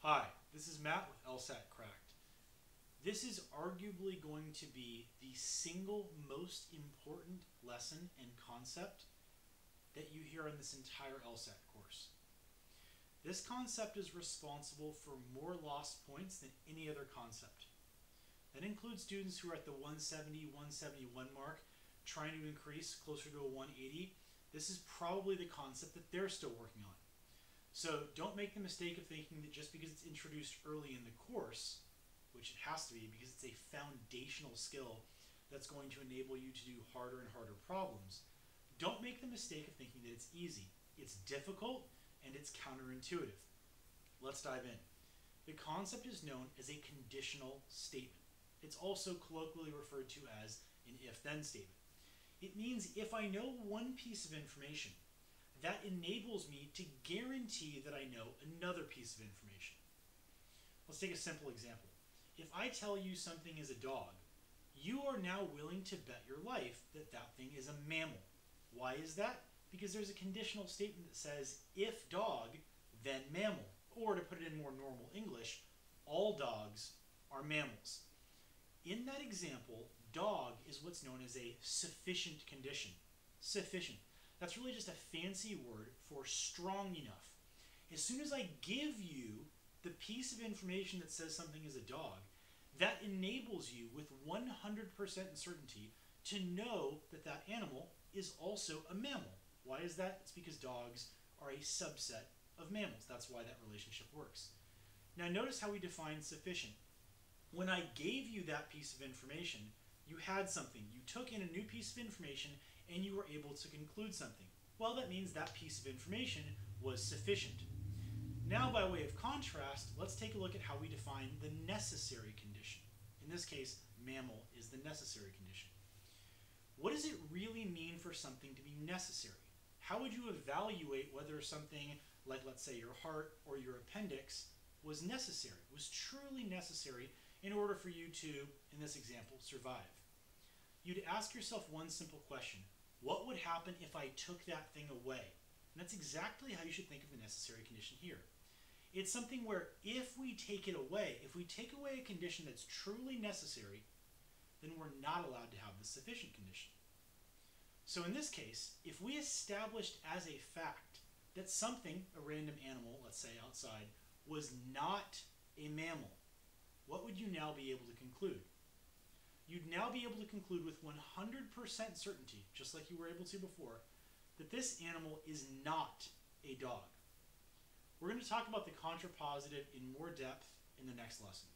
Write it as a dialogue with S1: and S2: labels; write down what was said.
S1: Hi, this is Matt with LSAT Cracked. This is arguably going to be the single most important lesson and concept that you hear in this entire LSAT course. This concept is responsible for more lost points than any other concept. That includes students who are at the 170, 171 mark, trying to increase closer to a 180. This is probably the concept that they're still working on. So don't make the mistake of thinking that just because it's introduced early in the course, which it has to be because it's a foundational skill that's going to enable you to do harder and harder problems, don't make the mistake of thinking that it's easy. It's difficult and it's counterintuitive. Let's dive in. The concept is known as a conditional statement. It's also colloquially referred to as an if-then statement. It means if I know one piece of information, that enables me to guarantee that I know another piece of information. Let's take a simple example. If I tell you something is a dog, you are now willing to bet your life that that thing is a mammal. Why is that? Because there's a conditional statement that says, if dog, then mammal. Or to put it in more normal English, all dogs are mammals. In that example, dog is what's known as a sufficient condition. Sufficient. That's really just a fancy word for strong enough. As soon as I give you the piece of information that says something is a dog, that enables you with 100% certainty to know that that animal is also a mammal. Why is that? It's because dogs are a subset of mammals. That's why that relationship works. Now notice how we define sufficient. When I gave you that piece of information, you had something. You took in a new piece of information and you were able to conclude something. Well, that means that piece of information was sufficient. Now, by way of contrast, let's take a look at how we define the necessary condition. In this case, mammal is the necessary condition. What does it really mean for something to be necessary? How would you evaluate whether something like, let's say, your heart or your appendix was necessary, was truly necessary in order for you to, in this example, survive? You'd ask yourself one simple question. What would happen if I took that thing away? And that's exactly how you should think of the necessary condition here. It's something where if we take it away, if we take away a condition that's truly necessary, then we're not allowed to have the sufficient condition. So in this case, if we established as a fact that something, a random animal, let's say outside, was not a mammal, what would you now be able to conclude? You'd now be able to conclude with 100% certainty, just like you were able to before, that this animal is not a dog. We're going to talk about the contrapositive in more depth in the next lesson.